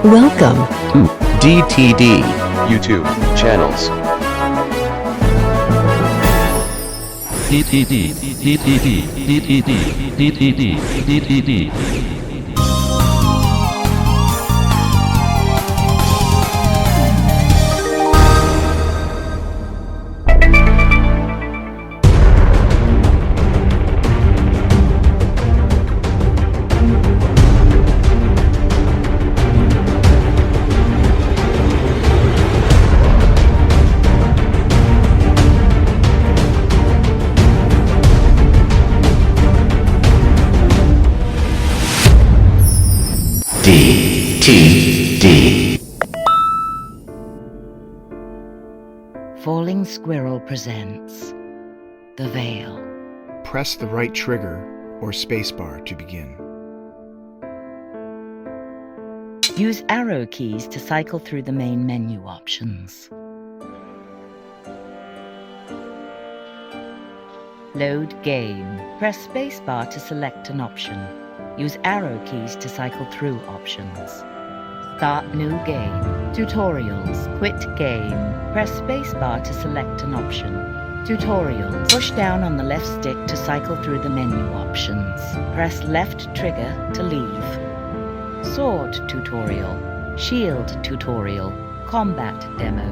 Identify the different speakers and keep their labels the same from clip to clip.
Speaker 1: Welcome
Speaker 2: to DTD YouTube channels.
Speaker 3: DTD, DTD, DTD, DTD, DTD.
Speaker 2: DTD.
Speaker 4: Falling Squirrel presents The Veil.
Speaker 5: Press the right trigger or spacebar to begin.
Speaker 4: Use arrow keys to cycle through the main menu options. Load game. Press spacebar to select an option. Use arrow keys to cycle through options. Start new game. Tutorials. Quit game. Press spacebar to select an option. Tutorials. Push down on the left stick to cycle through the menu options. Press left trigger to leave. Sword tutorial. Shield tutorial. Combat demo.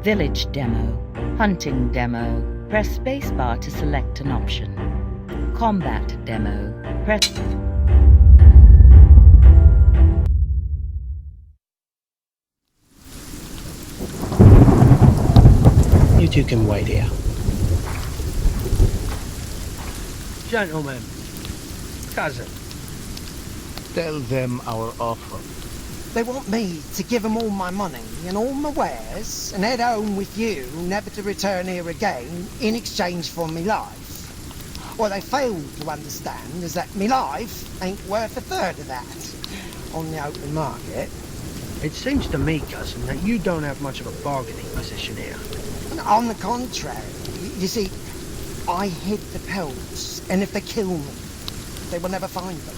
Speaker 4: Village demo. Hunting demo. Press spacebar to select an option. Combat demo. Press...
Speaker 1: You two can wait here.
Speaker 6: Gentlemen, cousin,
Speaker 7: Tell them our offer.
Speaker 8: They want me to give them all my money and all my wares and head home with you, never to return here again, in exchange for me life. What they fail to understand is that me life ain't worth a third of that on the open market.
Speaker 6: it seems to me, cousin, that you don't have much of a bargaining position here.
Speaker 8: And on the contrary, you see, I hid the pelts, and if they kill me, they will never find them.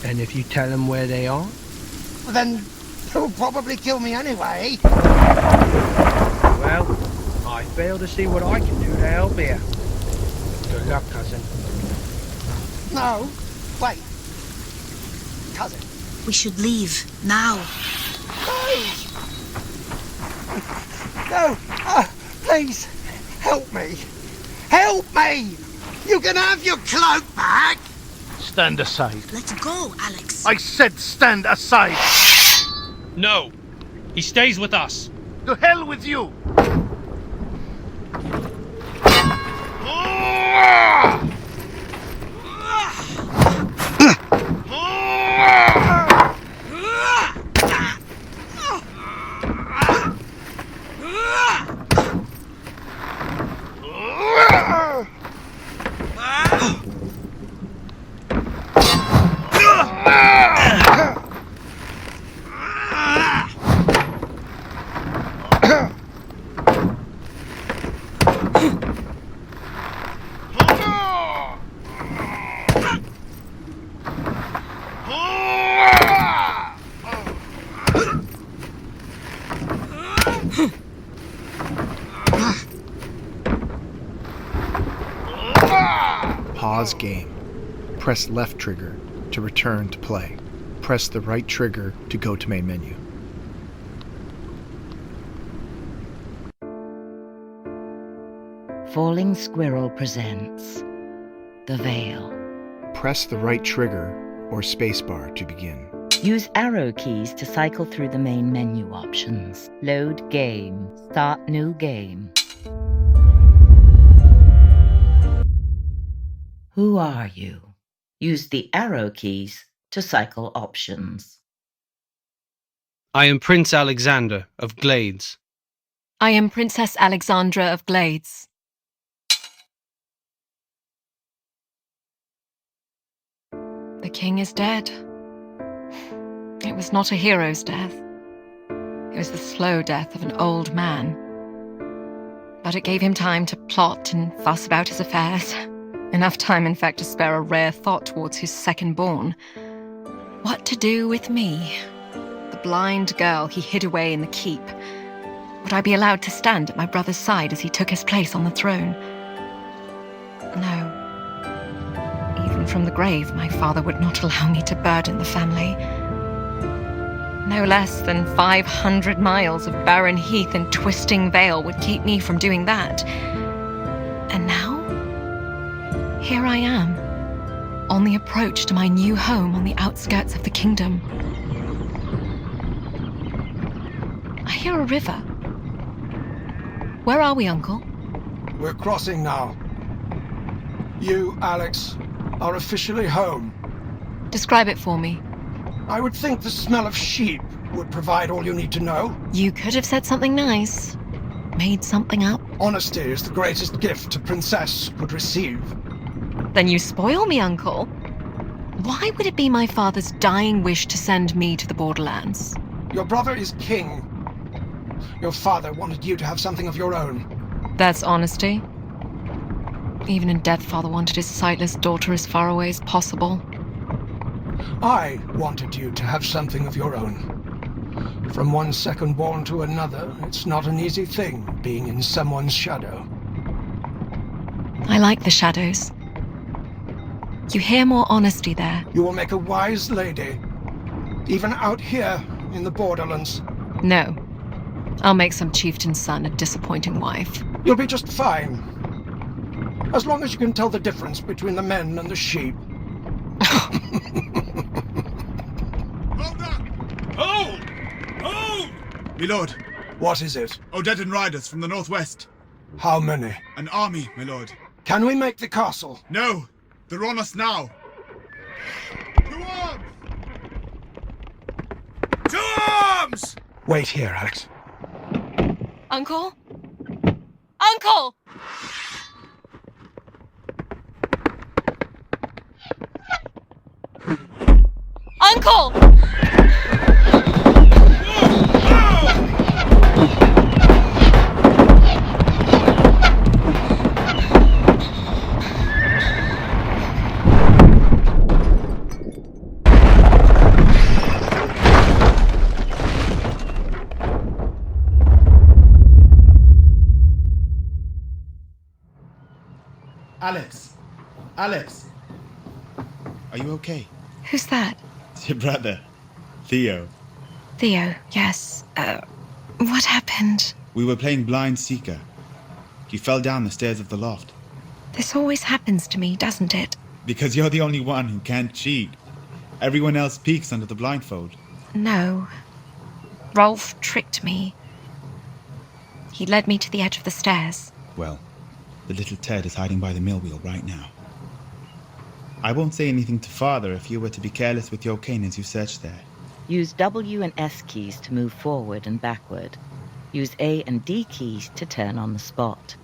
Speaker 6: And if you tell them where they are?
Speaker 8: Well, then they'll probably kill me anyway.
Speaker 6: Well, I fail to see what I can do to help here. Good luck, cousin.
Speaker 8: No, wait. Cousin.
Speaker 9: We should leave, now.
Speaker 8: No, please, help me. Help me! You can have your cloak back!
Speaker 7: Stand aside.
Speaker 9: Let's go, Alex.
Speaker 7: I said stand aside.
Speaker 10: No, he stays with us.
Speaker 7: To hell with you.
Speaker 5: Pause game. Press left trigger to return to play. Press the right trigger to go to main menu.
Speaker 4: Falling Squirrel presents The Veil.
Speaker 5: Press the right trigger or spacebar to begin.
Speaker 4: Use arrow keys to cycle through the main menu options. Load game. Start new game. Who are you? Use the arrow keys to cycle options.
Speaker 10: I am Prince Alexander of Glades.
Speaker 11: I am Princess Alexandra of Glades. The king is dead. It was not a hero's death. It was the slow death of an old man. But it gave him time to plot and fuss about his affairs. Enough time, in fact, to spare a rare thought towards his second-born. What to do with me? The blind girl he hid away in the keep, would I be allowed to stand at my brother's side as he took his place on the throne? No. Even from the grave, my father would not allow me to burden the family. No less than 500 miles of barren heath and twisting vale would keep me from doing that. And now, here I am, on the approach to my new home on the outskirts of the kingdom. I hear a river. Where are we, Uncle?
Speaker 12: We're crossing now. You, Alex, are officially home.
Speaker 11: Describe it for me.
Speaker 12: I would think the smell of sheep would provide all you need to know.
Speaker 11: You could have said something nice. Made something up.
Speaker 12: Honesty is the greatest gift a princess could receive.
Speaker 11: Then you spoil me, Uncle. Why would it be my father's dying wish to send me to the borderlands?
Speaker 12: Your brother is king. Your father wanted you to have something of your own.
Speaker 11: That's honesty. Even in death, father wanted his sightless daughter as far away as possible.
Speaker 12: I wanted you to have something of your own. From one second-born to another, it's not an easy thing being in someone's shadow.
Speaker 11: I like the shadows. You hear more honesty there.
Speaker 12: You will make a wise lady, even out here in the borderlands.
Speaker 11: No. I'll make some chieftain's son a disappointing wife.
Speaker 12: You'll be just fine. As long as you can tell the difference between the men and the sheep.
Speaker 13: Hold! Hold! My lord.
Speaker 12: What is it?
Speaker 13: Odedan riders from the northwest.
Speaker 12: How many?
Speaker 13: An army, my lord.
Speaker 12: Can we make the castle?
Speaker 13: No. They're on us now. To arms! To arms!
Speaker 12: Wait here, Alex.
Speaker 11: Uncle? Uncle! Uncle!
Speaker 13: Alex. Alex. Are you okay?
Speaker 11: Who's that?
Speaker 13: It's your brother, Theo.
Speaker 11: Theo, yes. What happened?
Speaker 13: We were playing Blind Seeker. He fell down the stairs of the loft.
Speaker 11: This always happens to me, doesn't it?
Speaker 13: Because you're the only one who can't cheat. Everyone else peeks under the blindfold.
Speaker 11: No. Rolf tricked me. He led me to the edge of the stairs.
Speaker 13: Well, the little Ted is hiding by the mill wheel right now. I won't say anything to Father if you were to be careless with your cane as you search there.
Speaker 4: Use W and S keys to move forward and backward. Use A and D keys to turn on the spot.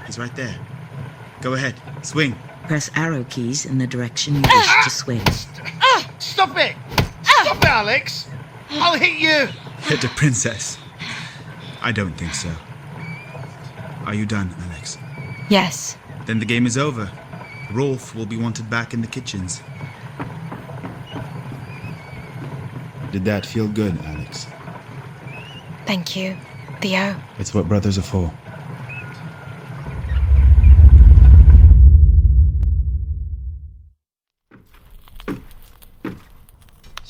Speaker 13: He's right there. Go ahead, swing.
Speaker 4: Press arrow keys in the direction you wish to swing.
Speaker 7: Stop it! Stop it, Alex! I'll hit you!
Speaker 13: Hit the princess. I don't think so. Are you done, Alex?
Speaker 11: Yes.
Speaker 13: Then the game is over. Rolf will be wanted back in the kitchens. Did that feel good, Alex?
Speaker 11: Thank you, Theo.
Speaker 13: It's what brothers are for.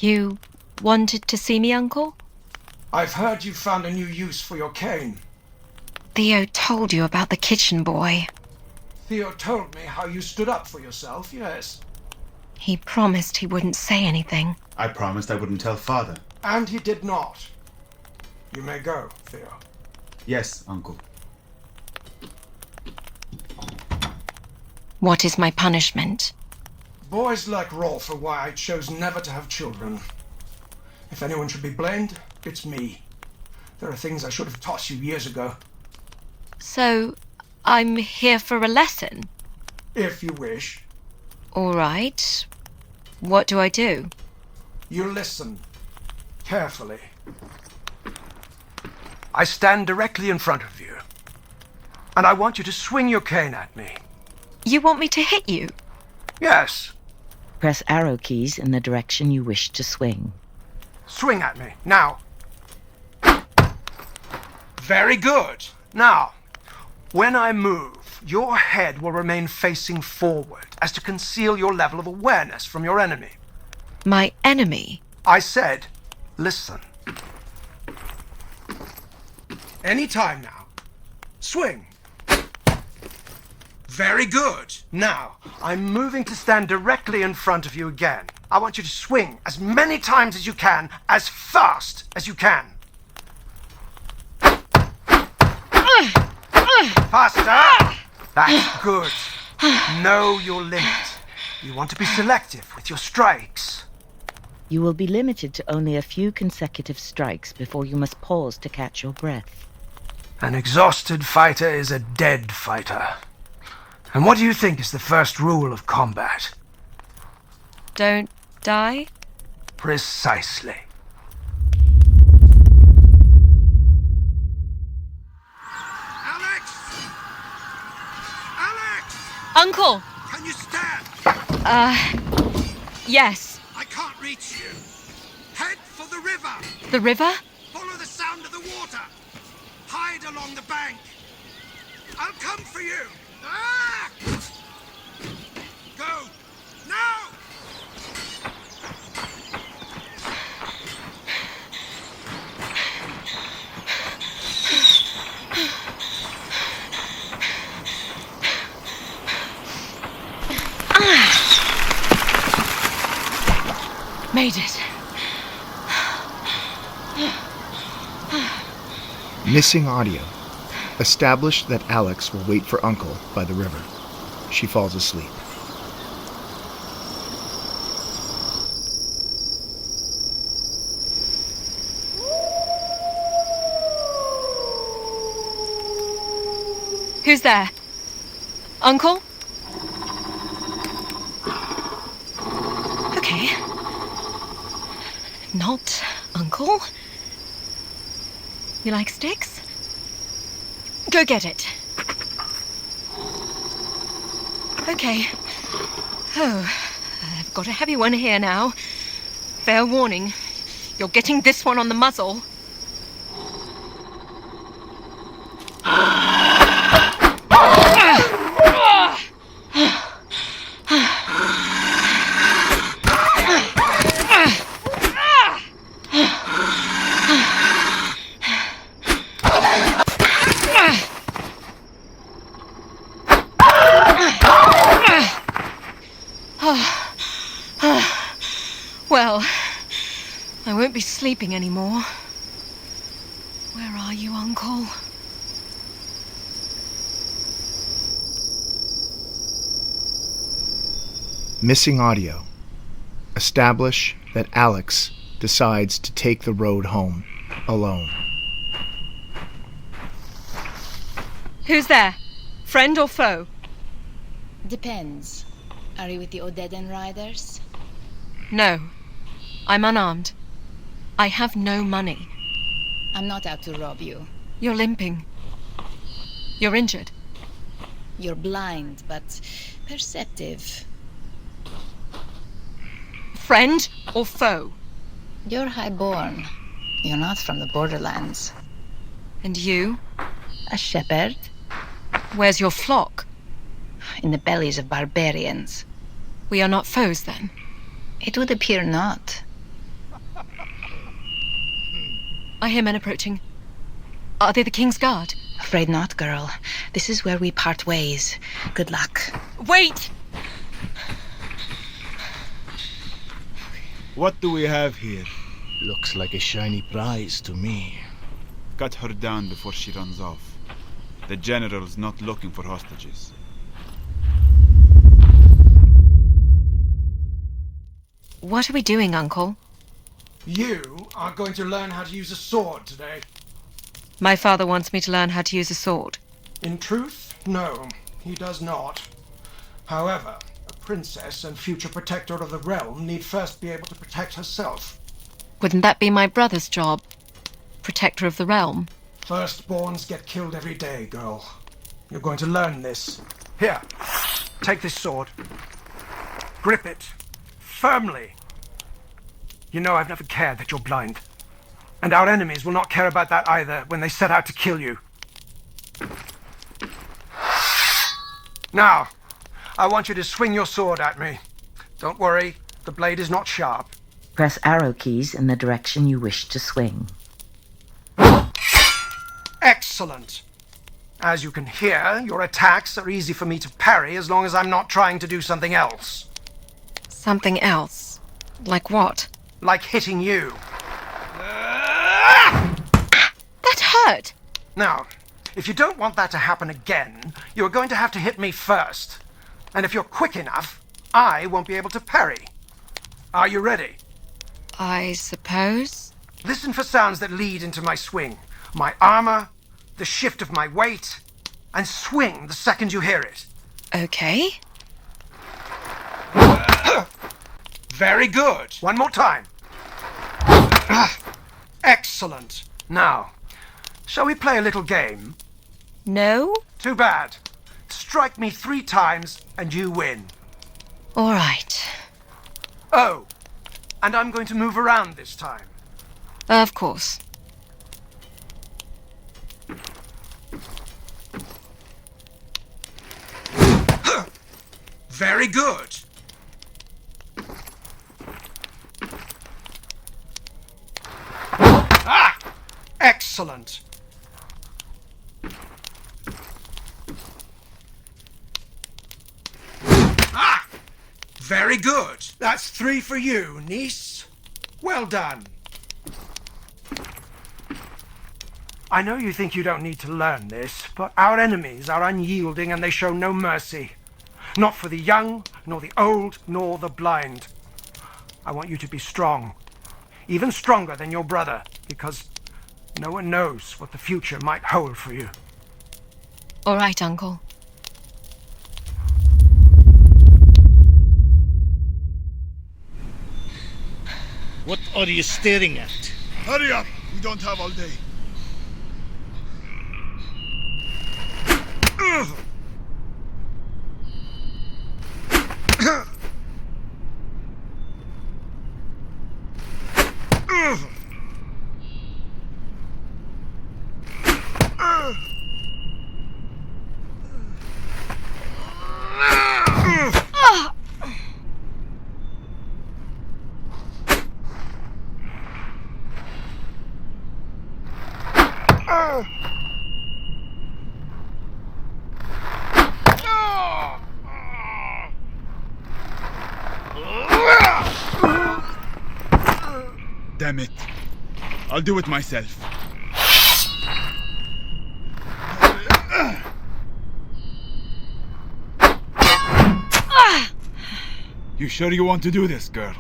Speaker 11: You wanted to see me, Uncle?
Speaker 12: I've heard you found a new use for your cane.
Speaker 11: Theo told you about the kitchen boy.
Speaker 12: Theo told me how you stood up for yourself, yes.
Speaker 11: He promised he wouldn't say anything.
Speaker 13: I promised I wouldn't tell Father.
Speaker 12: And he did not. You may go, Theo.
Speaker 13: Yes, Uncle.
Speaker 11: What is my punishment?
Speaker 12: Boys like Rolf are why I chose never to have children. If anyone should be blamed, it's me. There are things I should have taught you years ago.
Speaker 11: So, I'm here for a lesson?
Speaker 12: If you wish.
Speaker 11: All right. What do I do?
Speaker 12: You listen. Carefully. I stand directly in front of you. And I want you to swing your cane at me.
Speaker 11: You want me to hit you?
Speaker 12: Yes.
Speaker 4: Press arrow keys in the direction you wish to swing.
Speaker 12: Swing at me. Now. Very good. Now, when I move, your head will remain facing forward as to conceal your level of awareness from your enemy.
Speaker 11: My enemy?
Speaker 12: I said, listen. Any time now. Swing. Very good. Now, I'm moving to stand directly in front of you again. I want you to swing as many times as you can, as fast as you can. Faster! That's good. Know your limit. You want to be selective with your strikes.
Speaker 4: You will be limited to only a few consecutive strikes before you must pause to catch your breath.
Speaker 12: An exhausted fighter is a dead fighter. And what do you think is the first rule of combat?
Speaker 11: Don't die?
Speaker 12: Precisely.
Speaker 7: Alex! Alex!
Speaker 11: Uncle!
Speaker 7: Can you stand?
Speaker 11: Yes.
Speaker 7: I can't reach you. Head for the river.
Speaker 11: The river?
Speaker 7: Follow the sound of the water. Hide along the bank. I'll come for you. Ah! Go! Now!
Speaker 11: Made it.
Speaker 5: Missing audio. Established that Alex will wait for Uncle by the river. She falls asleep.
Speaker 11: Who's there? Uncle? Okay. Not Uncle. You like sticks? Go get it. Okay. Oh, I've got a heavy one here now. Fair warning. You're getting this one on the muzzle. Well, I won't be sleeping anymore. Where are you, Uncle?
Speaker 5: Missing audio. Establish that Alex decides to take the road home alone.
Speaker 11: Who's there? Friend or foe?
Speaker 14: Depends. Are you with the Odedan riders?
Speaker 11: No. I'm unarmed. I have no money.
Speaker 14: I'm not out to rob you.
Speaker 11: You're limping. You're injured.
Speaker 14: You're blind, but perceptive.
Speaker 11: Friend or foe?
Speaker 14: You're highborn. You're not from the borderlands.
Speaker 11: And you?
Speaker 14: A shepherd.
Speaker 11: Where's your flock?
Speaker 14: In the bellies of barbarians.
Speaker 11: We are not foes, then?
Speaker 14: It would appear not.
Speaker 11: I hear men approaching. Are they the King's Guard?
Speaker 14: Afraid not, girl. This is where we part ways. Good luck.
Speaker 11: Wait!
Speaker 15: What do we have here?
Speaker 1: Looks like a shiny prize to me.
Speaker 13: Cut her down before she runs off. The general's not looking for hostages.
Speaker 11: What are we doing, Uncle?
Speaker 12: You are going to learn how to use a sword today.
Speaker 11: My father wants me to learn how to use a sword.
Speaker 12: In truth, no, he does not. However, a princess and future protector of the realm need first be able to protect herself.
Speaker 11: Wouldn't that be my brother's job? Protector of the realm?
Speaker 12: Firstborns get killed every day, girl. You're going to learn this. Here, take this sword. Grip it firmly. You know I've never cared that you're blind. And our enemies will not care about that either when they set out to kill you. Now, I want you to swing your sword at me. Don't worry, the blade is not sharp.
Speaker 4: Press arrow keys in the direction you wish to swing.
Speaker 12: Excellent. As you can hear, your attacks are easy for me to parry as long as I'm not trying to do something else.
Speaker 11: Something else? Like what?
Speaker 12: Like hitting you.
Speaker 11: That hurt!
Speaker 12: Now, if you don't want that to happen again, you're going to have to hit me first. And if you're quick enough, I won't be able to parry. Are you ready?
Speaker 11: I suppose.
Speaker 12: Listen for sounds that lead into my swing. My armor, the shift of my weight, and swing the second you hear it.
Speaker 11: Okay.
Speaker 12: Very good. One more time. Excellent. Now, shall we play a little game?
Speaker 11: No?
Speaker 12: Too bad. Strike me 3 times and you win.
Speaker 11: All right.
Speaker 12: Oh, and I'm going to move around this time.
Speaker 11: Of course.
Speaker 12: Very good. Excellent. Very good. That's 3 for you, niece. Well done. I know you think you don't need to learn this, but our enemies are unyielding and they show no mercy. Not for the young, nor the old, nor the blind. I want you to be strong. Even stronger than your brother, because no one knows what the future might hold for you.
Speaker 11: All right, Uncle.
Speaker 1: What are you staring at?
Speaker 15: Hurry up! We don't have all day. Damn it. I'll do it myself. You sure you want to do this, girl?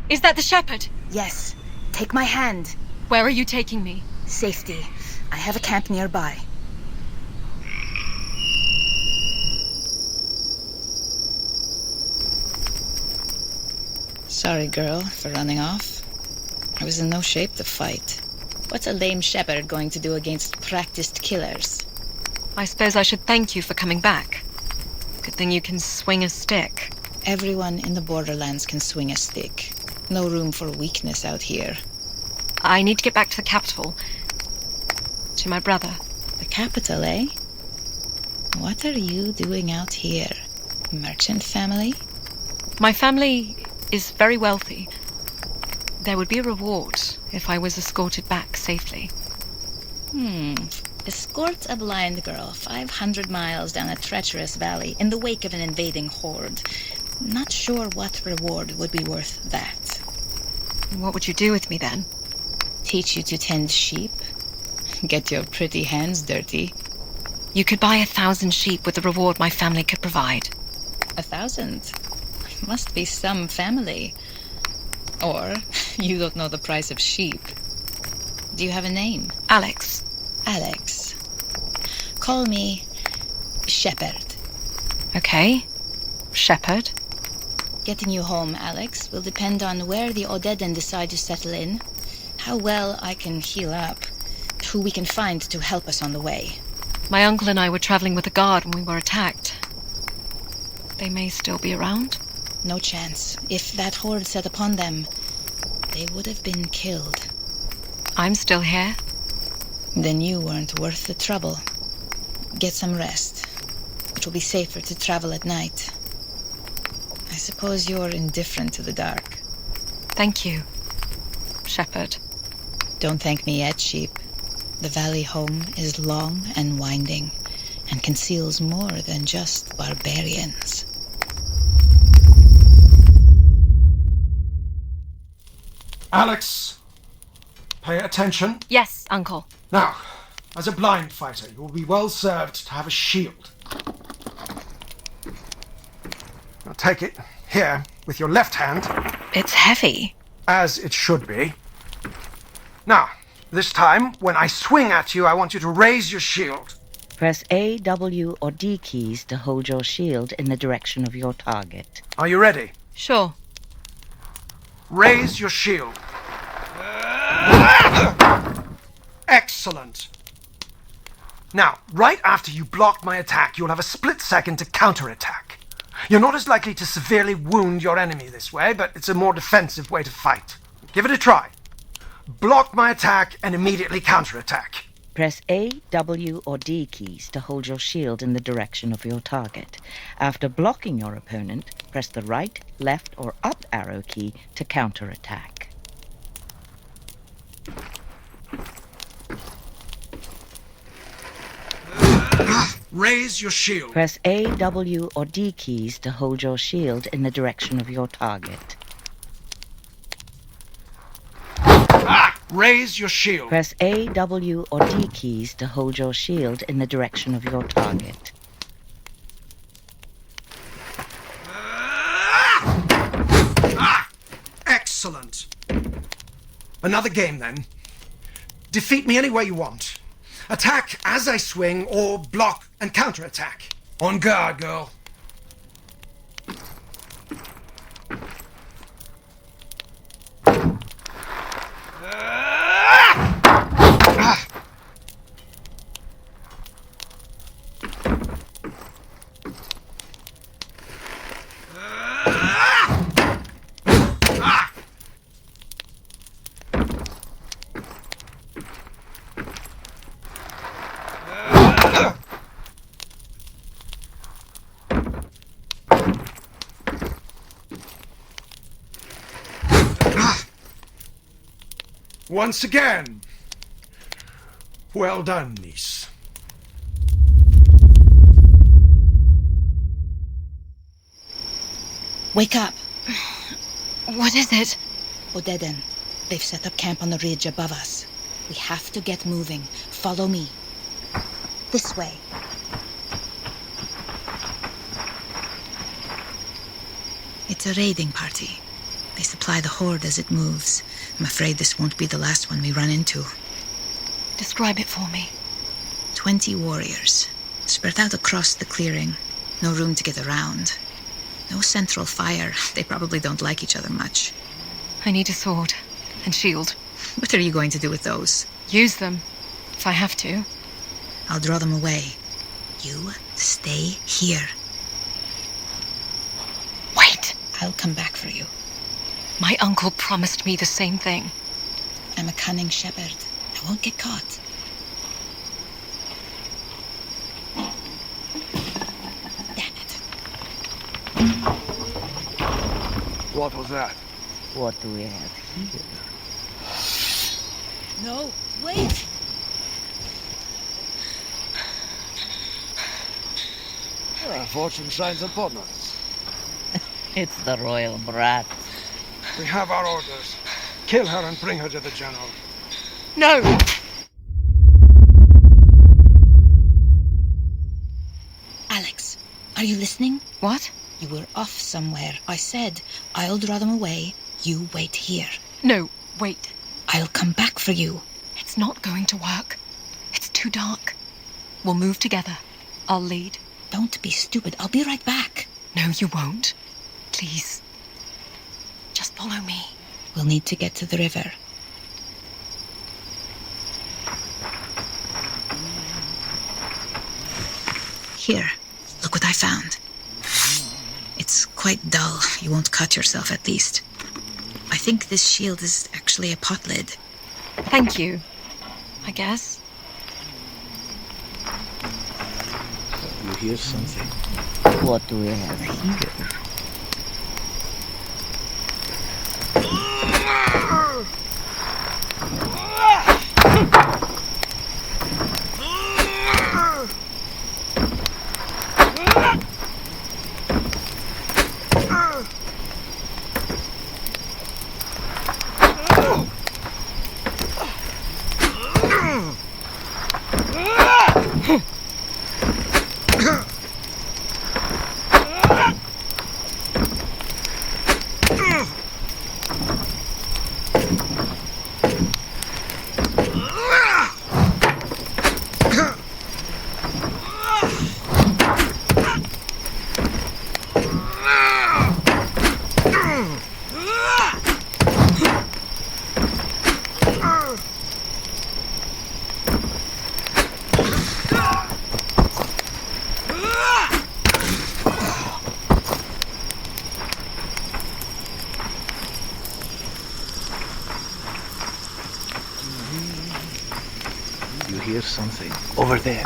Speaker 11: Is that the shepherd?
Speaker 14: Yes. Take my hand.
Speaker 11: Where are you taking me?
Speaker 14: Safety. I have a camp nearby. Sorry, girl, for running off. I was in no shape to fight. What's a lame shepherd going to do against practiced killers?
Speaker 11: I suppose I should thank you for coming back. Good thing you can swing a stick.
Speaker 14: Everyone in the borderlands can swing a stick. No room for weakness out here.
Speaker 11: I need to get back to the capital. To my brother.
Speaker 14: The capital, eh? What are you doing out here? Merchant family?
Speaker 11: My family is very wealthy. There would be a reward if I was escorted back safely.
Speaker 14: Escort a blind girl 500 miles down a treacherous valley in the wake of an invading horde. Not sure what reward would be worth that.
Speaker 11: What would you do with me then?
Speaker 14: Teach you to tend sheep? Get your pretty hands dirty.
Speaker 11: You could buy 1,000 sheep with the reward my family could provide.
Speaker 14: 1,000? Must be some family. Or you don't know the price of sheep. Do you have a name?
Speaker 11: Alex.
Speaker 14: Alex. Call me Shepherd.
Speaker 11: Okay. Shepherd.
Speaker 14: Getting you home, Alex, will depend on where the Odeden decide to settle in, how well I can heal up, who we can find to help us on the way.
Speaker 11: My uncle and I were traveling with a guard when we were attacked. They may still be around.
Speaker 14: No chance. If that horde set upon them, they would have been killed.
Speaker 11: I'm still here.
Speaker 14: Then you weren't worth the trouble. Get some rest. It will be safer to travel at night. I suppose you're indifferent to the dark.
Speaker 11: Thank you, Shepherd.
Speaker 14: Don't thank me yet, sheep. The valley home is long and winding, and conceals more than just barbarians.
Speaker 12: Alex, pay attention.
Speaker 11: Yes, Uncle.
Speaker 12: Now, as a blind fighter, you will be well served to have a shield. Now take it here with your left hand.
Speaker 11: It's heavy.
Speaker 12: As it should be. Now, this time, when I swing at you, I want you to raise your shield.
Speaker 4: Press A, W, or D keys to hold your shield in the direction of your target.
Speaker 12: Are you ready?
Speaker 11: Sure.
Speaker 12: Raise your shield. Excellent. Now, right after you block my attack, you'll have a split second to counterattack. You're not as likely to severely wound your enemy this way, but it's a more defensive way to fight. Give it a try. Block my attack and immediately counterattack.
Speaker 4: Press A, W, or D keys to hold your shield in the direction of your target. After blocking your opponent, press the right, left, or up arrow key to counterattack.
Speaker 12: Raise your shield.
Speaker 4: Press A, W, or D keys to hold your shield in the direction of your target.
Speaker 12: Raise your shield.
Speaker 4: Press A, W, or D keys to hold your shield in the direction of your target.
Speaker 12: Excellent. Another game, then. Defeat me any way you want. Attack as I swing, or block and counterattack. On guard, girl. Once again. Well done, niece.
Speaker 14: Wake up.
Speaker 11: What is it?
Speaker 14: Odeden. They've set up camp on the ridge above us. We have to get moving. Follow me. This way. It's a raiding party. They supply the horde as it moves. I'm afraid this won't be the last one we run into.
Speaker 11: Describe it for me.
Speaker 14: 20 warriors, spread out across the clearing. No room to get around. No central fire. They probably don't like each other much.
Speaker 11: I need a sword and shield.
Speaker 14: What are you going to do with those?
Speaker 11: Use them, if I have to.
Speaker 14: I'll draw them away. You stay here.
Speaker 11: Wait!
Speaker 14: I'll come back for you.
Speaker 11: My uncle promised me the same thing.
Speaker 14: I'm a cunning shepherd. I won't get caught. Damn it.
Speaker 6: What was that?
Speaker 4: What do we have here?
Speaker 14: No, wait!
Speaker 6: Fortune shines upon us.
Speaker 4: It's the royal brat.
Speaker 12: We have our orders. Kill her and bring her to the general.
Speaker 11: No!
Speaker 14: Alex, are you listening?
Speaker 11: What?
Speaker 14: You were off somewhere. I said, I'll draw them away. You wait here.
Speaker 11: No, wait.
Speaker 14: I'll come back for you.
Speaker 11: It's not going to work. It's too dark. We'll move together. I'll lead.
Speaker 14: Don't be stupid. I'll be right back.
Speaker 11: No, you won't. Please, Follow me.
Speaker 14: We'll need to get to the river. Here, look what I found. It's quite dull. You won't cut yourself, at least. I think this shield is actually a pot lid.
Speaker 11: Thank you, I guess.
Speaker 1: You hear something?
Speaker 4: What do we have here?
Speaker 1: You hear something? Over there.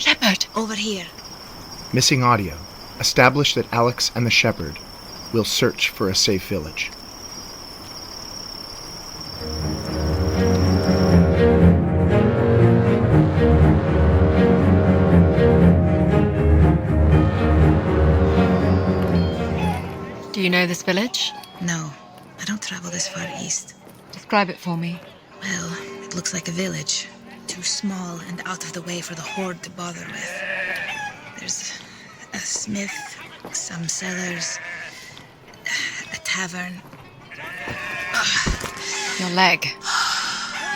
Speaker 11: Shepherd!
Speaker 14: Over here.
Speaker 5: Missing audio. Establish that Alex and the shepherd will search for a safe village.
Speaker 11: Do you know this village?
Speaker 14: No, I don't travel this far east.
Speaker 11: Describe it for me.
Speaker 14: Well, it looks like a village. Too small and out of the way for the horde to bother with. There's a smith, some cellars, a tavern.
Speaker 11: Your leg.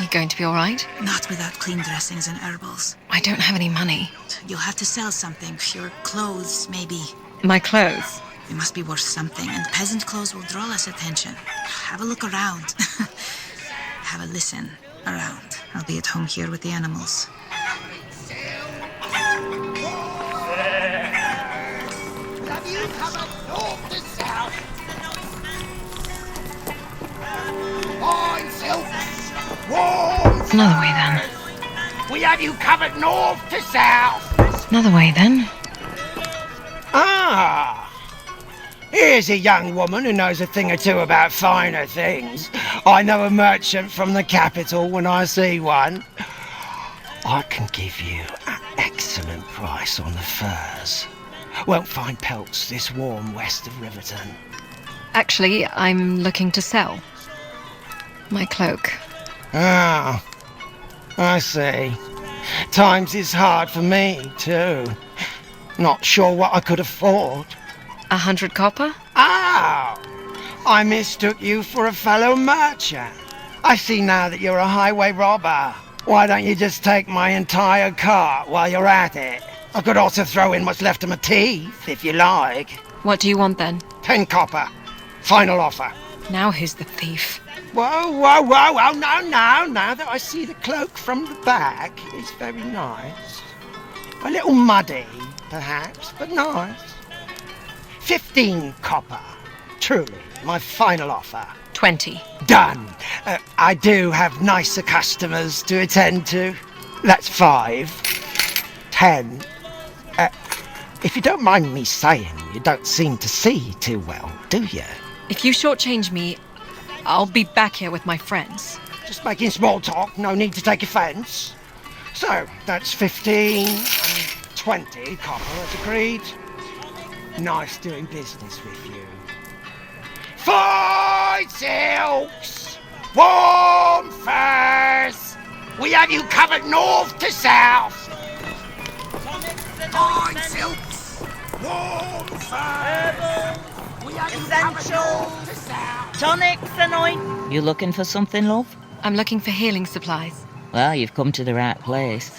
Speaker 11: You going to be all right?
Speaker 14: Not without clean dressings and herbals.
Speaker 11: I don't have any money.
Speaker 14: You'll have to sell something. Your clothes, maybe.
Speaker 11: My clothes?
Speaker 14: They must be worth something, and peasant clothes will draw less attention. Have a look around. Have a listen around. I'll be at home here with the animals.
Speaker 7: Have you covered north to south? Fine silks, warm.
Speaker 11: Another way then.
Speaker 7: We have you covered north to south.
Speaker 11: Another way then.
Speaker 8: Ah! Here's a young woman who knows a thing or two about finer things. I know a merchant from the capital when I see one. I can give you an excellent price on the furs. Won't find pelts this warm west of Riverton.
Speaker 11: Actually, I'm looking to sell. My cloak.
Speaker 8: Ah, I see. Times is hard for me, too. Not sure what I could afford.
Speaker 11: 100 copper?
Speaker 8: Ah! I mistook you for a fellow merchant. I see now that you're a highway robber. Why don't you just take my entire cart while you're at it? I could also throw in what's left of my teeth, if you like.
Speaker 11: What do you want then?
Speaker 8: 10 copper. Final offer.
Speaker 11: Now who's the thief?
Speaker 8: Whoa, whoa, whoa, whoa, no. Now that I see the cloak from the back, it's very nice. A little muddy, perhaps, but nice. 15 copper. Truly, my final offer.
Speaker 11: 20.
Speaker 8: Done. I do have nicer customers to attend to. That's 5. 10. If you don't mind me saying, you don't seem to see too well, do you?
Speaker 11: If you shortchange me, I'll be back here with my friends.
Speaker 8: Just making small talk, no need to take offence. So, that's 15 and 20 copper as agreed. Nice doing business with you. 5 silks! 1 furs! We have you covered north to south!
Speaker 7: 5 silks! 1 furs! We have you covered north to south!
Speaker 4: Tonics and ointments. You looking for something, love?
Speaker 11: I'm looking for healing supplies.
Speaker 4: Well, you've come to the right place.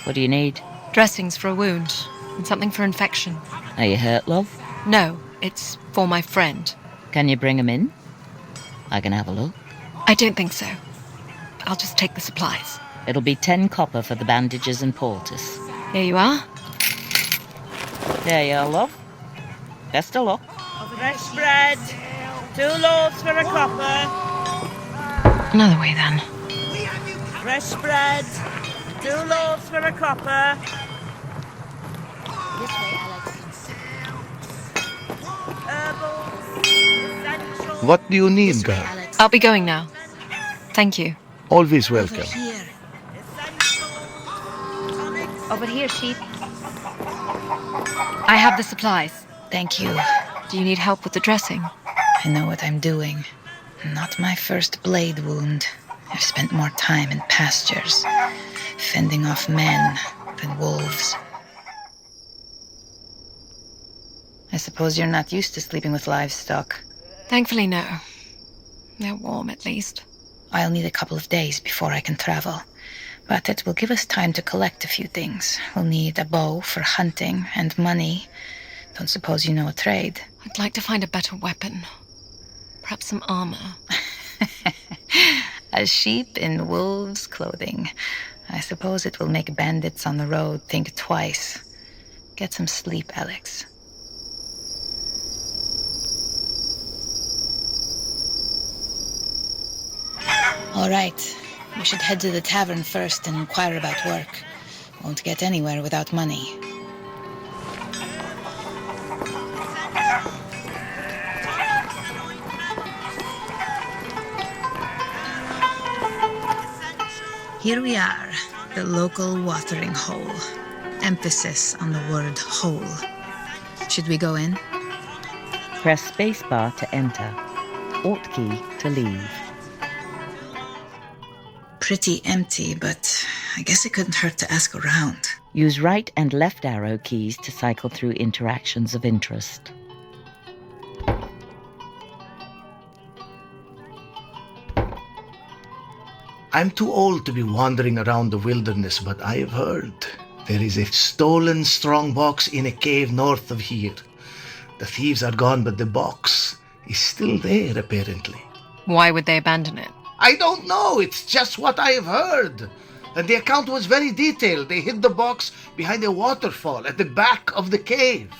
Speaker 4: What do you need?
Speaker 11: Dressings for a wound, and something for infection.
Speaker 4: Are you hurt, love?
Speaker 11: No, it's for my friend.
Speaker 4: Can you bring him in? I can have a look.
Speaker 11: I don't think so. I'll just take the supplies.
Speaker 4: It'll be 10 copper for the bandages and poultice.
Speaker 11: Here you are.
Speaker 4: There you are, love. Best of luck. Fresh bread. 2 loaves for a copper.
Speaker 11: Another way then.
Speaker 4: Fresh bread. 2 loaves for a copper.
Speaker 9: This way, Alex.
Speaker 1: What do you need, girl?
Speaker 11: I'll be going now. Thank you.
Speaker 1: Always welcome.
Speaker 4: Over here, sheep.
Speaker 11: I have the supplies.
Speaker 14: Thank you.
Speaker 11: Do you need help with the dressing?
Speaker 14: I know what I'm doing. Not my first blade wound. I've spent more time in pastures, fending off men than wolves. I suppose you're not used to sleeping with livestock.
Speaker 11: Thankfully, no. They're warm, at least.
Speaker 14: I'll need a couple of days before I can travel. But it will give us time to collect a few things. We'll need a bow for hunting and money. Don't suppose you know a trade?
Speaker 11: I'd like to find a better weapon. Perhaps some armor.
Speaker 14: A sheep in wolves' clothing. I suppose it will make bandits on the road think twice. Get some sleep, Alex. All right. We should head to the tavern first and inquire about work. Won't get anywhere without money. Here we are, the local watering hole. Emphasis on the word hole. Should we go in?
Speaker 4: Press spacebar to enter. Alt key to leave.
Speaker 14: Pretty empty, but I guess it couldn't hurt to ask around.
Speaker 4: Use right and left arrow keys to cycle through interactions of interest.
Speaker 1: I'm too old to be wandering around the wilderness, but I have heard there is a stolen strong box in a cave north of here. The thieves are gone, but the box is still there, apparently.
Speaker 11: Why would they abandon it?
Speaker 1: I don't know. It's just what I have heard. And the account was very detailed. They hid the box behind a waterfall at the back of the cave.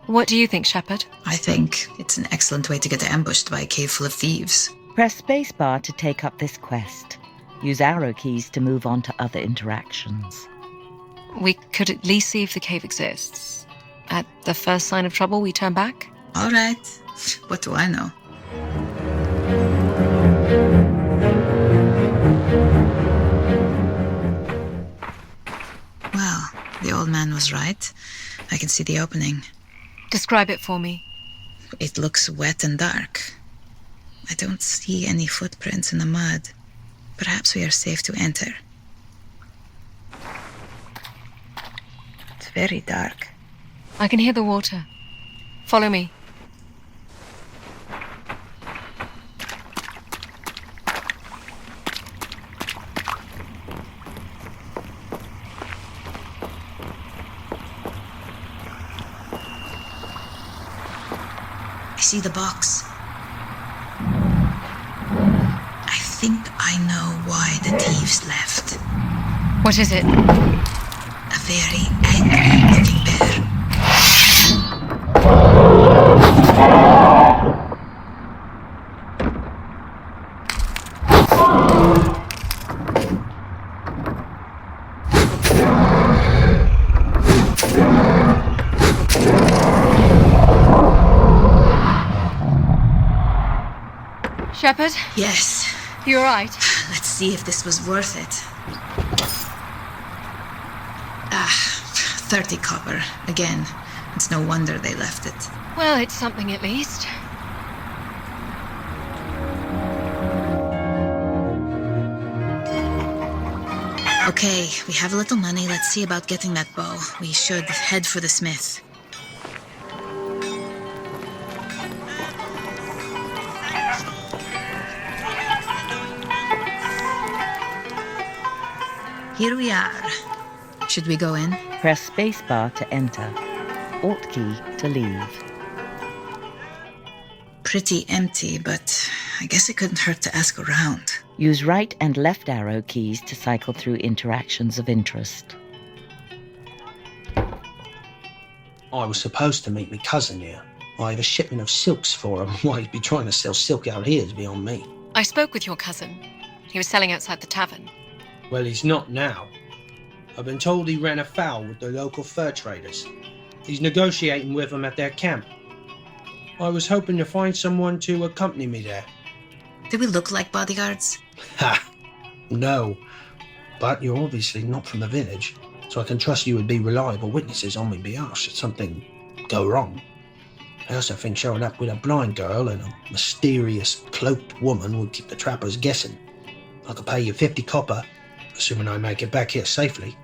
Speaker 11: What do you think, Shepherd?
Speaker 14: I think it's an excellent way to get ambushed by a cave full of thieves.
Speaker 4: Press spacebar to take up this quest. Use arrow keys to move on to other interactions.
Speaker 11: We could at least see if the cave exists. At the first sign of trouble, we turn back?
Speaker 14: All right. What do I know? Well, the old man was right. I can see the opening.
Speaker 11: Describe it for me.
Speaker 14: It looks wet and dark. I don't see any footprints in the mud. Perhaps we are safe to enter. It's very dark.
Speaker 11: I can hear the water. Follow me.
Speaker 14: see the box. I think I know why the thieves left.
Speaker 11: What is it?
Speaker 14: A very angry-looking bear.
Speaker 11: Shepherd?
Speaker 14: Yes.
Speaker 11: You alright?
Speaker 14: Let's see if this was worth it. 30 copper. Again, it's no wonder they left it.
Speaker 11: Well, it's something at least.
Speaker 14: Okay, we have a little money. Let's see about getting that bow. We should head for the smith. Here we are. Should we go in?
Speaker 4: Press spacebar to enter. Alt key to leave.
Speaker 14: Pretty empty, but I guess it couldn't hurt to ask around.
Speaker 4: Use right and left arrow keys to cycle through interactions of interest.
Speaker 16: I was supposed to meet my cousin here. I have a shipment of silks for him. Why he'd be trying to sell silk out here is beyond me.
Speaker 11: I spoke with your cousin. He was selling outside the tavern.
Speaker 16: Well, he's not now. I've been told he ran afoul with the local fur traders. He's negotiating with them at their camp. I was hoping to find someone to accompany me there.
Speaker 14: Do we look like bodyguards?
Speaker 16: Ha! No. But you're obviously not from the village, so I can trust you would be reliable witnesses on my behalf should something go wrong. I also think showing up with a blind girl and a mysterious cloaked woman would keep the trappers guessing. I could pay you 50 copper, assuming I make it back here safely.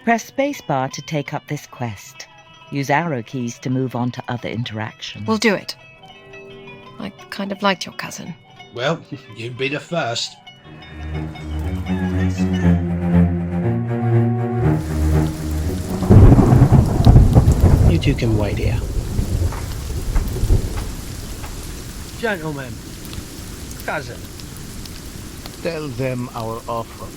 Speaker 4: Press spacebar to take up this quest. Use arrow keys to move on to other interactions.
Speaker 11: We'll do it. I kind of liked your cousin.
Speaker 16: Well, you'd be the first. You two can wait here.
Speaker 6: Gentlemen, cousin.
Speaker 5: Tell them our offer.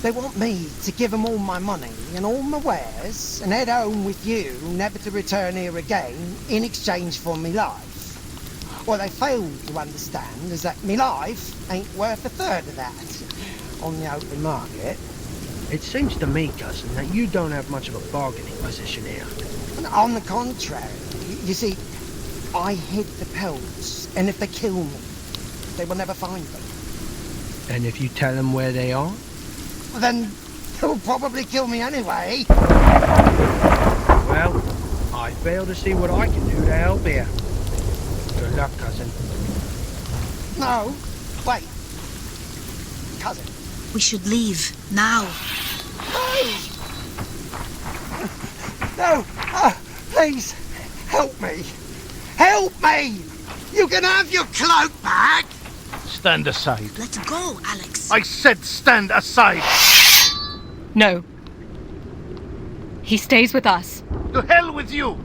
Speaker 8: They want me to give them all my money and all my wares and head home with you, never to return here again, in exchange for me life. What they fail to understand is that me life ain't worth a third of that on the open market.
Speaker 6: It seems to me, cousin, that you don't have much of a bargaining position here.
Speaker 8: And on the contrary, you see, I hid the pelts, and if they kill me, they will never find them.
Speaker 6: And if you tell them where they are?
Speaker 8: Then they'll probably kill me anyway.
Speaker 6: Well, I fail to see what I can do to help here. Good luck, cousin.
Speaker 8: No, wait. Cousin.
Speaker 14: We should leave, now.
Speaker 8: No! Please, help me. Help me! You can have your cloak back!
Speaker 1: Stand aside.
Speaker 14: Let go, Alex.
Speaker 1: I said stand aside!
Speaker 11: No. He stays with us.
Speaker 1: To hell with you!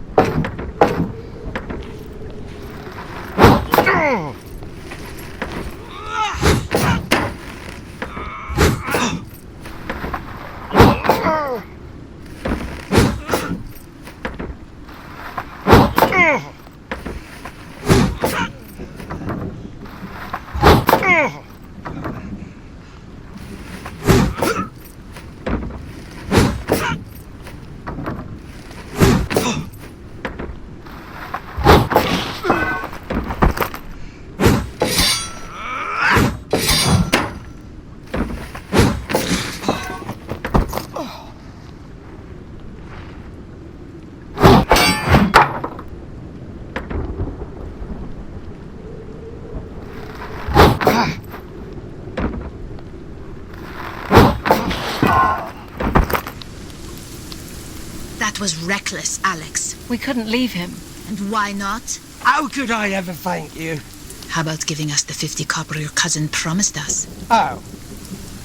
Speaker 14: That was reckless, Alex.
Speaker 11: We couldn't leave him.
Speaker 14: And why not?
Speaker 8: How could I ever thank you?
Speaker 14: How about giving us the 50 copper your cousin promised us?
Speaker 8: Oh,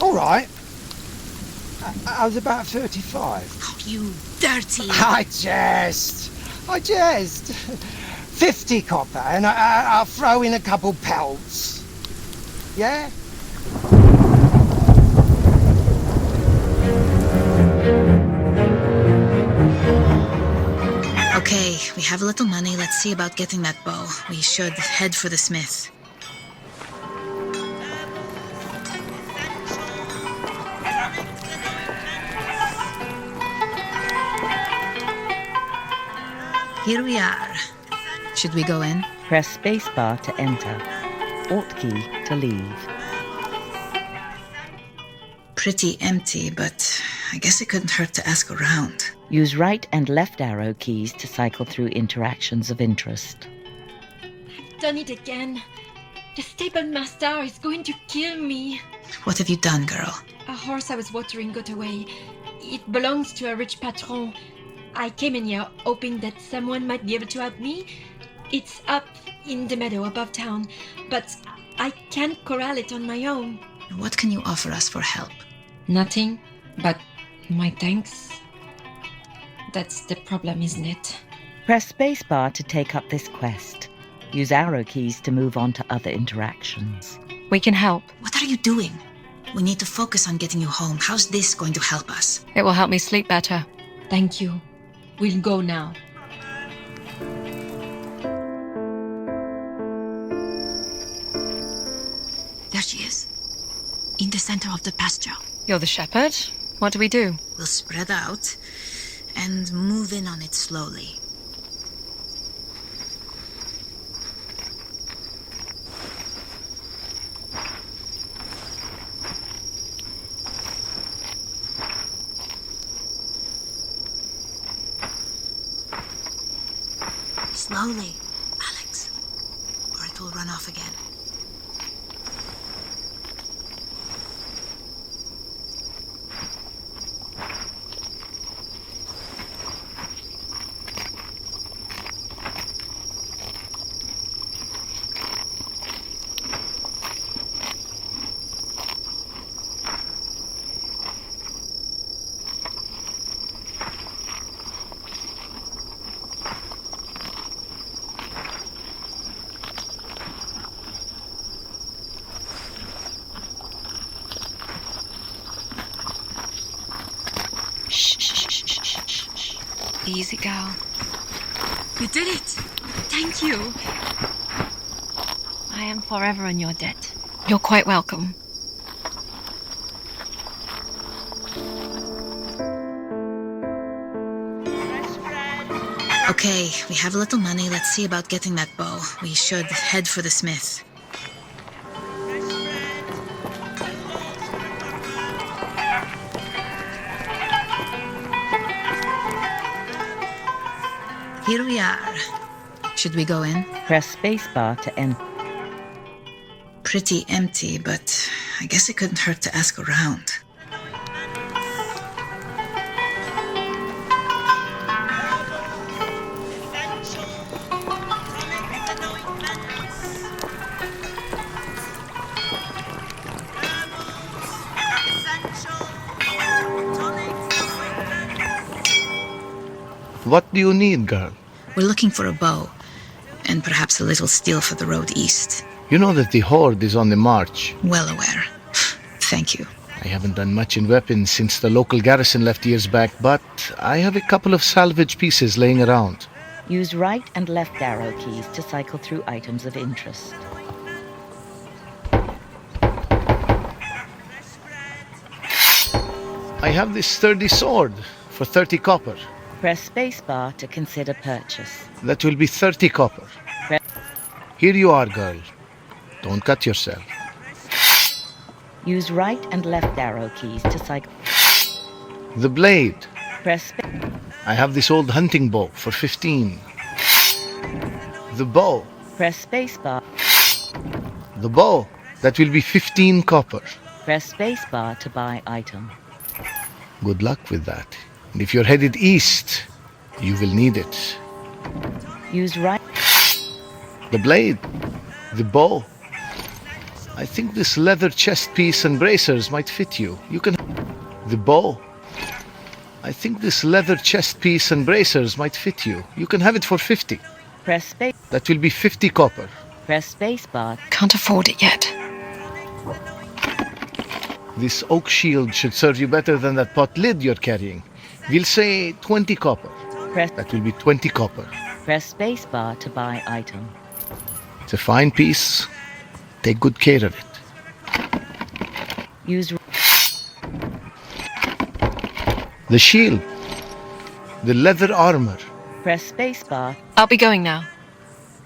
Speaker 8: all right. I was about 35.
Speaker 14: Oh, you dirty...
Speaker 8: I jest. 50 copper, and I'll throw in a couple pelts. Yeah?
Speaker 14: Okay, we have a little money. Let's see about getting that bow. We should head for the smith. Here we are. Should we go in?
Speaker 4: Press spacebar to enter. Alt key to leave.
Speaker 14: Pretty empty, but I guess it couldn't hurt to ask around.
Speaker 4: Use right and left arrow keys to cycle through interactions of interest.
Speaker 17: Done it again. The stable master is going to kill me.
Speaker 14: What have you done, girl?
Speaker 17: A horse I was watering got away. It belongs to a rich patron. I came in here hoping that someone might be able to help me. It's up in the meadow above town, but I can't corral it on my own.
Speaker 14: What can you offer us for help?
Speaker 17: Nothing, but my thanks. That's the problem, isn't it?
Speaker 4: Press spacebar to take up this quest. Use arrow keys to move on to other interactions.
Speaker 11: We can help.
Speaker 14: What are you doing? We need to focus on getting you home. How's this going to help us?
Speaker 11: It will help me sleep better.
Speaker 17: Thank you. We'll go now.
Speaker 9: There she is. In the center of the pasture.
Speaker 11: You're the shepherd? What do we do?
Speaker 14: We'll spread out and move in on it slowly. Slowly, Alex, or it will run off again.
Speaker 11: Easy, girl.
Speaker 17: You did it! Thank you!
Speaker 11: I am forever in your debt. You're quite welcome.
Speaker 14: Okay, we have a little money. Let's see about getting that bow. We should head for the smith. Here we are. Should we go in?
Speaker 4: Press spacebar to enter.
Speaker 14: Pretty empty, but I guess it couldn't hurt to ask around.
Speaker 1: What do you need, girl?
Speaker 14: We're looking for a bow, and perhaps a little steel for the road east.
Speaker 1: You know that the Horde is on the march.
Speaker 14: Well aware. Thank you.
Speaker 1: I haven't done much in weapons since the local garrison left years back, but I have a couple of salvage pieces laying around.
Speaker 4: Use right and left arrow keys to cycle through items of interest.
Speaker 1: I have this sturdy sword for 30 copper.
Speaker 4: Press spacebar to consider purchase.
Speaker 1: That will be 30 copper. Here you are, girl. Don't cut yourself.
Speaker 4: Use right and left arrow keys to cycle.
Speaker 1: The blade.
Speaker 4: Press.
Speaker 1: I have this old hunting bow for 15. The bow.
Speaker 4: Press spacebar.
Speaker 1: The bow. That will be 15 copper.
Speaker 4: Press spacebar to buy item.
Speaker 1: Good luck with that. And if you're headed east, you will need it.
Speaker 4: Use right.
Speaker 1: The blade. The bow. I think this leather chest piece and bracers might fit you. You can... The bow. I think this leather chest piece and bracers might fit you. You can have it for 50.
Speaker 4: Press space.
Speaker 1: That will be 50 copper.
Speaker 4: Press spacebar.
Speaker 11: Can't afford it yet.
Speaker 1: This oak shield should serve you better than that pot lid you're carrying. We'll say 20 copper. That will be 20 copper.
Speaker 4: Press spacebar to buy item.
Speaker 1: It's a fine piece. Take good care of it.
Speaker 4: Use
Speaker 1: the shield. The leather armor.
Speaker 4: Press spacebar.
Speaker 11: I'll be going now.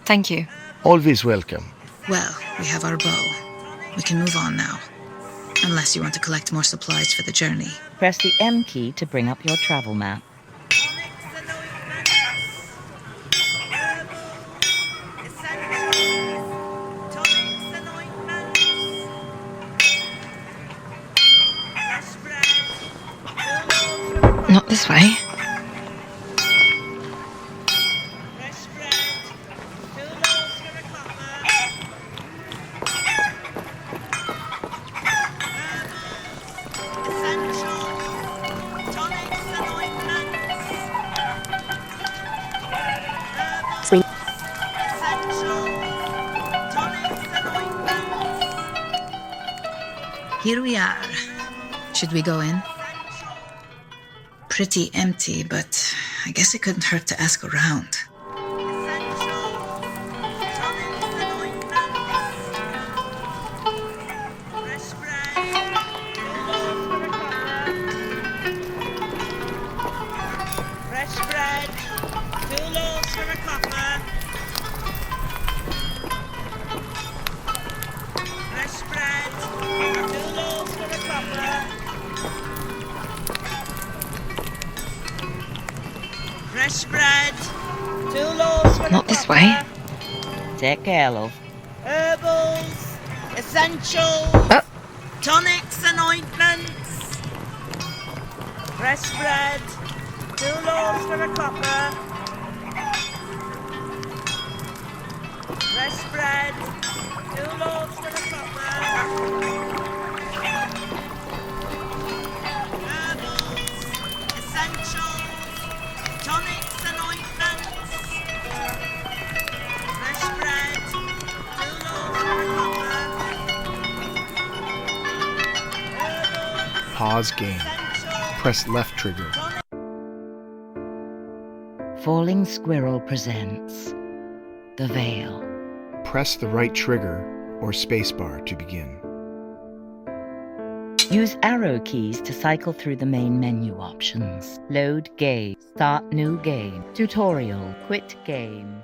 Speaker 11: Thank you.
Speaker 1: Always welcome.
Speaker 14: Well, we have our bow. We can move on now. Unless you want to collect more supplies for the journey.
Speaker 4: Press the M key to bring up your travel map.
Speaker 11: Not this way.
Speaker 14: Here we are. Should we go in? Pretty empty, but I guess it couldn't hurt to ask around.
Speaker 11: Not this way.
Speaker 4: Take care, love.
Speaker 18: Herbals, essentials, tonics and ointments. Fresh bread, 2 loaves for a copper. Fresh bread, 2 loaves for a copper. Herbals, essentials, tonics and ointments. Fresh bread, 2 loaves for a copper.
Speaker 5: Pause game. Press left trigger.
Speaker 4: Falling Squirrel presents The Veil.
Speaker 5: Press the right trigger or spacebar to begin.
Speaker 4: Use arrow keys to cycle through the main menu options. Load game, start new game, tutorial, quit game.